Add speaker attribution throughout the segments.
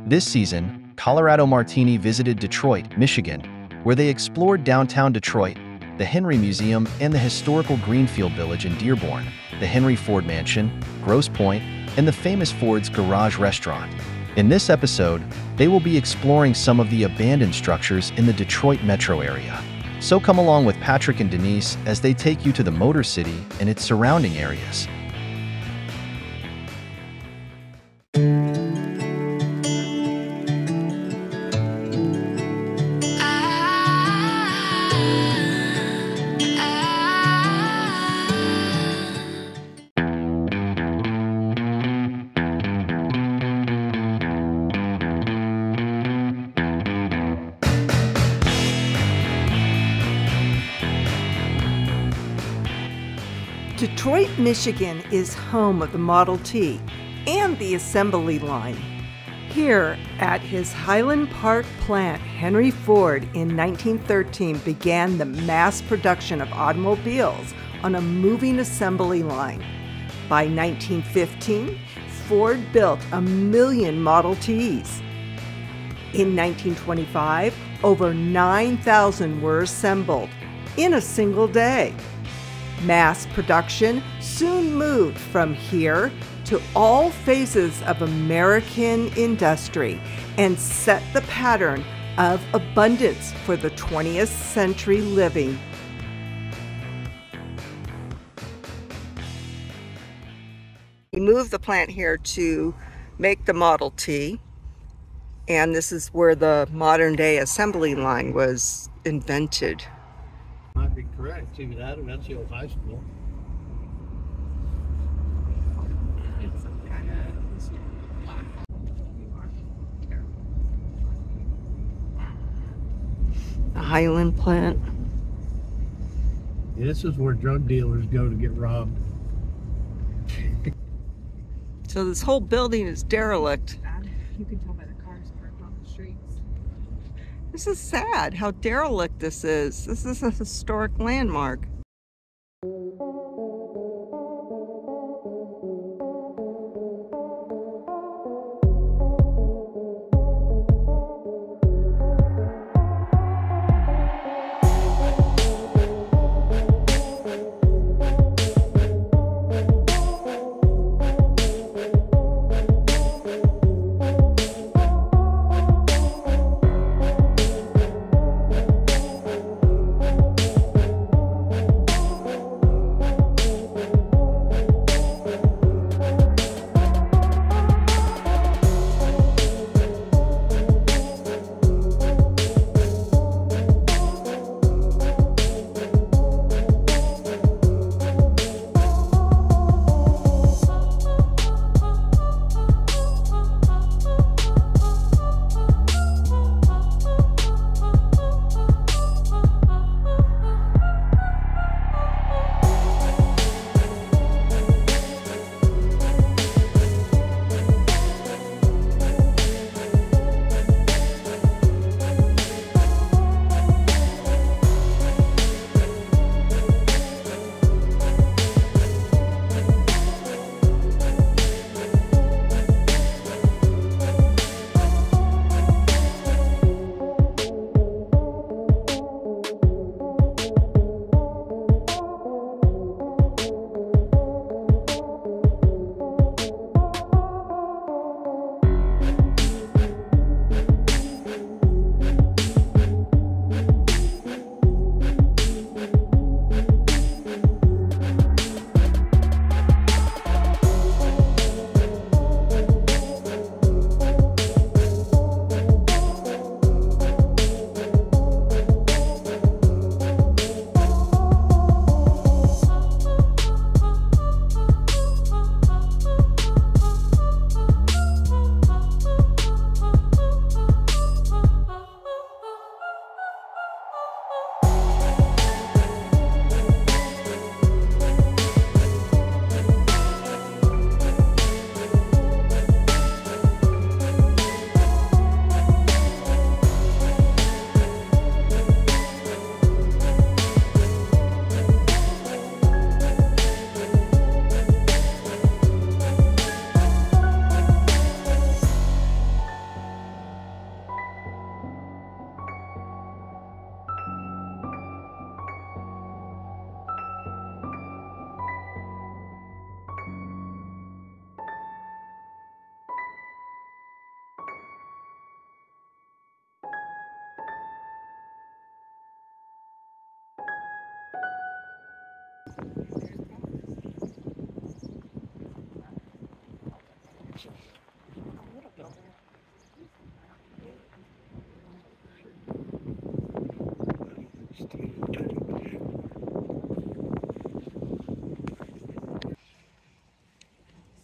Speaker 1: This season, Colorado Martini visited Detroit, Michigan, where they explored downtown Detroit, the Henry Museum, and the historical Greenfield Village in Dearborn, the Henry Ford Mansion, Grosse Pointe, and the famous Ford's Garage restaurant. In this episode, they will be exploring some of the abandoned structures in the Detroit metro area. So come along with Patrick and Denise as they take you to the Motor City and its surrounding areas.
Speaker 2: Detroit, Michigan is home of the Model T and the assembly line. Here at his Highland Park plant, Henry Ford in 1913 began the mass production of automobiles on a moving assembly line. By 1915, Ford built 1 million Model Ts. In 1925, over 9,000 were assembled in a single day. Mass production soon moved from here to all phases of American industry and set the pattern of abundance for the 20th century living. We moved the plant here to make the Model T, and this is where the modern-day assembly line was invented.
Speaker 3: Might be correct. See that? That's the old high school.
Speaker 2: The Highland plant.
Speaker 3: Yeah, this is where drug dealers go to get robbed.
Speaker 2: So this whole building is derelict.
Speaker 4: You can tell by the cars parked on the streets.
Speaker 2: This is sad how derelict this is. This is a historic landmark.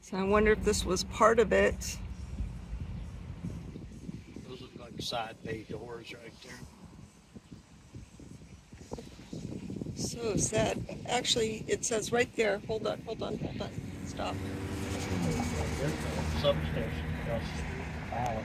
Speaker 2: So I wonder if this was part of it.
Speaker 3: Those look like side bay doors right there.
Speaker 2: So is that, actually, it says right there, hold on, stop.
Speaker 3: There's a substation across the street. Wow.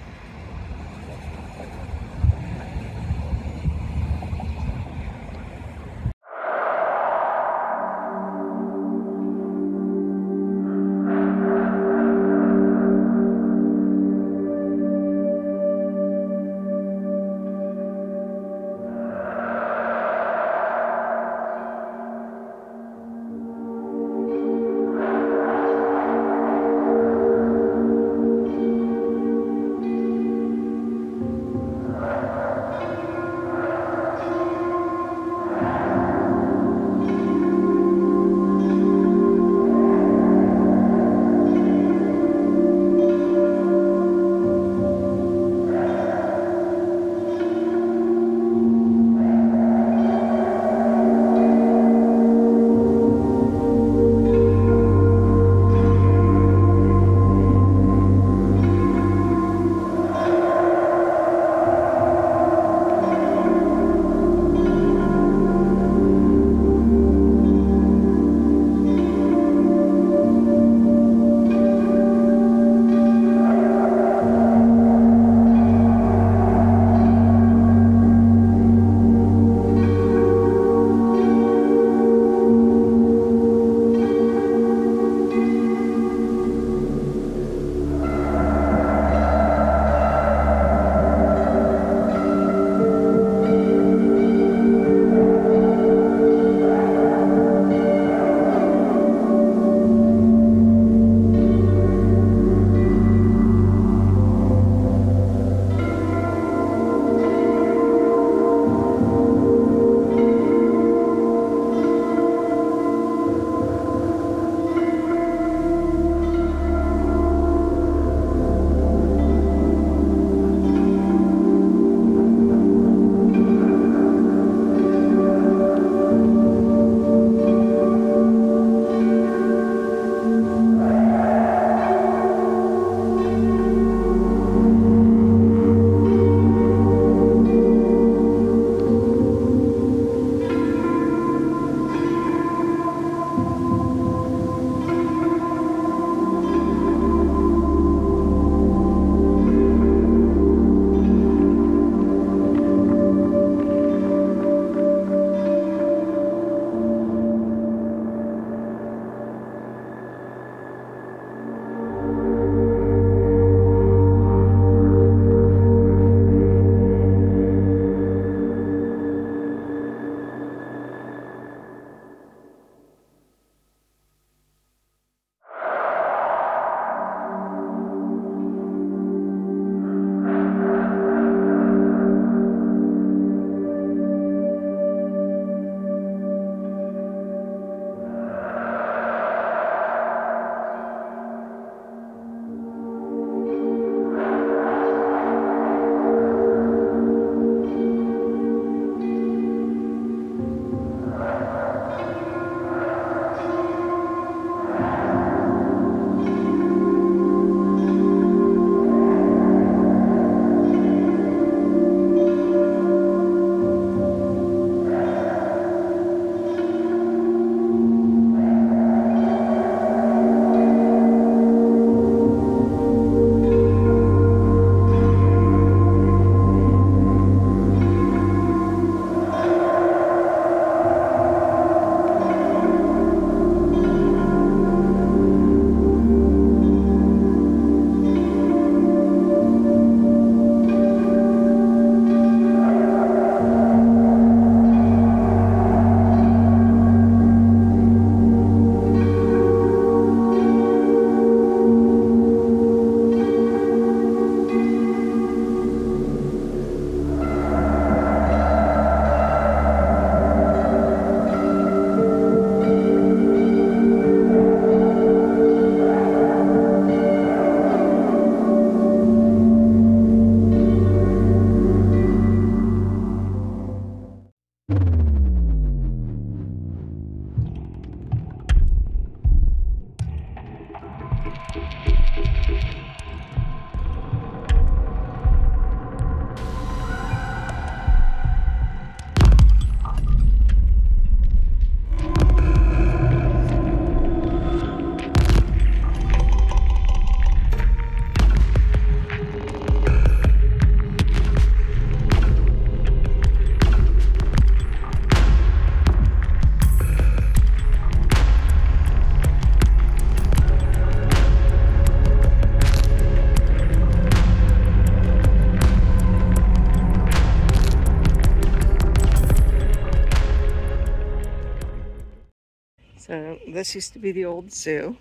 Speaker 2: this used to be the old zoo.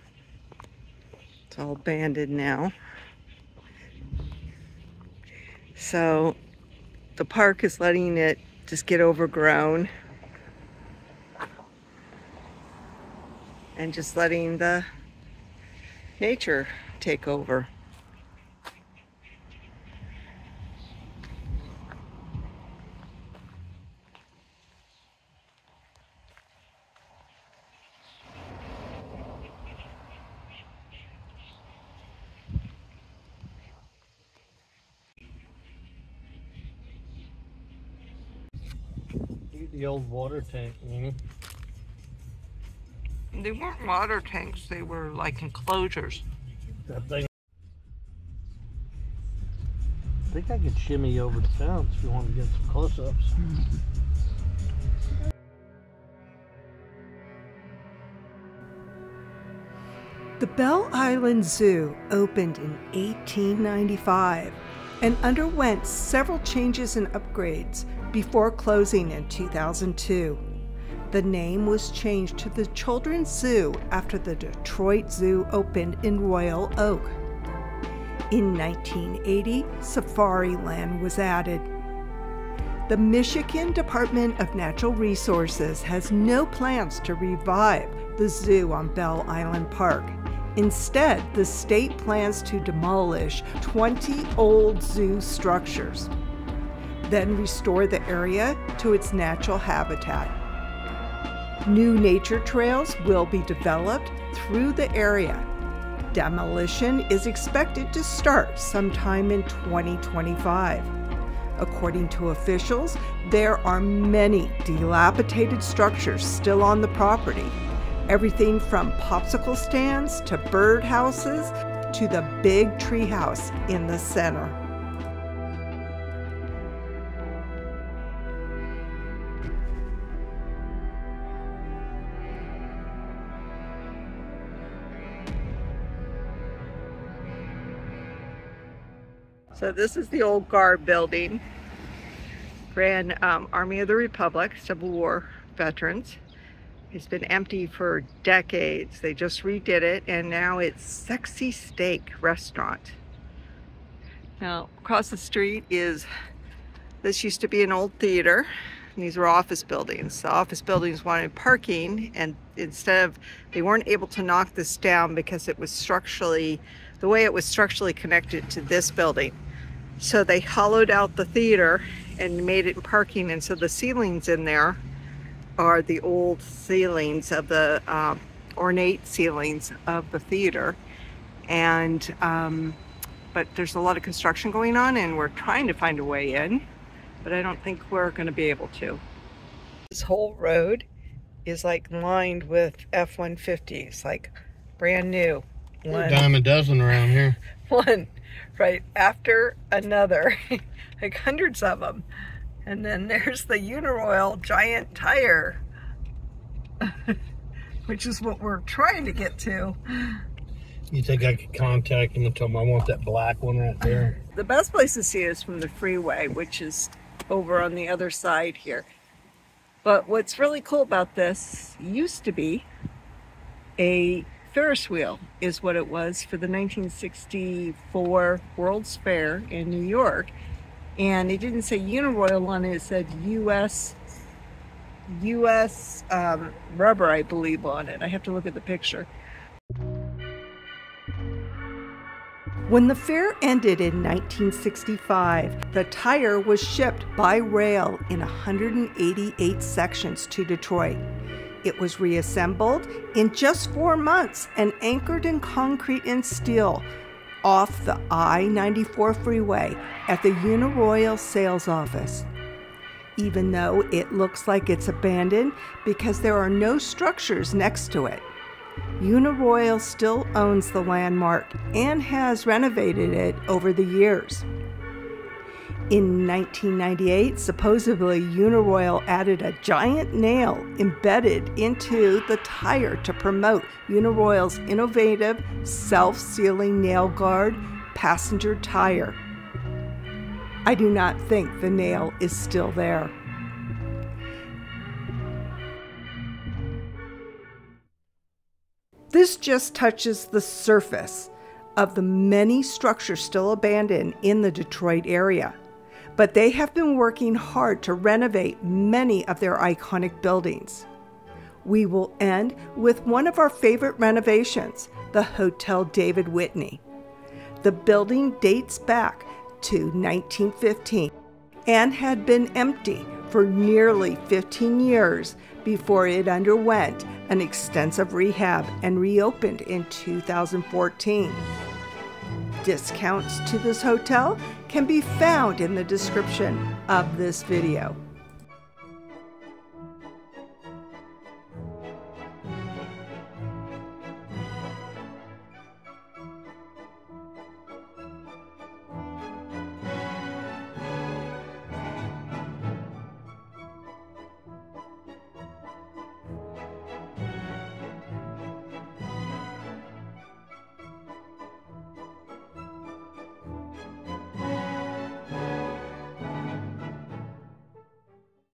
Speaker 2: It's all abandoned now. So the park is letting it just get overgrown and just letting the nature take over.
Speaker 3: The old water tank, you know?
Speaker 2: They weren't water tanks, they were like enclosures.
Speaker 3: That thing. I think I could shimmy over the fence if you want to get some close-ups.
Speaker 2: The Belle Isle Zoo opened in 1895 and underwent several changes and upgrades before closing in 2002. The name was changed to the Children's Zoo after the Detroit Zoo opened in Royal Oak. In 1980, Safari Land was added. The Michigan Department of Natural Resources has no plans to revive the zoo on Belle Isle Park. Instead, the state plans to demolish 20 old zoo structures, then restore the area to its natural habitat. New nature trails will be developed through the area. Demolition is expected to start sometime in 2025. According to officials, there are many dilapidated structures still on the property. Everything from popsicle stands to bird houses to the big tree house in the center. So this is the old guard building. Grand Army of the Republic, Civil War veterans. It's been empty for decades. They just redid it and now it's Sexy Steak Restaurant. Now across the street is, this used to be an old theater. And these were office buildings. The office buildings wanted parking, and instead of, they weren't able to knock this down because it was structurally, the way it was structurally connected to this building. So they hollowed out the theater and made it parking, and so the ceilings in there are the old ceilings of the ornate ceilings of the theater. And but there's a lot of construction going on and we're trying to find a way in, but I don't think we're going to be able to. This whole road is like lined with F-150s, like brand new.
Speaker 3: A dime a dozen around here.
Speaker 2: One right after another, like hundreds of them. And then there's the Uniroyal giant tire, which is what we're trying to get to.
Speaker 3: You think I could contact them and tell them I want that black one right there?
Speaker 2: The best place to see it is from the freeway, which is over on the other side here. But what's really cool about this, used to be a Ferris wheel, is what it was for the 1964 World's Fair in New York. And it didn't say Uniroyal on it, it said US rubber, I believe, on it. I have to look at the picture. When the fair ended in 1965, the tire was shipped by rail in 188 sections to Detroit. It was reassembled in just 4 months and anchored in concrete and steel off the I-94 freeway at the Uniroyal sales office. Even though it looks like it's abandoned because there are no structures next to it, Uniroyal still owns the landmark and has renovated it over the years. In 1998, supposedly Uniroyal added a giant nail embedded into the tire to promote Uniroyal's innovative self-sealing nail guard passenger tire. I do not think the nail is still there. This just touches the surface of the many structures still abandoned in the Detroit area, but they have been working hard to renovate many of their iconic buildings. We will end with one of our favorite renovations, the Hotel David Whitney. The building dates back to 1915 and had been empty for nearly 15 years before it underwent an extensive rehab and reopened in 2014. Discounts to this hotel can be found in the description of this video.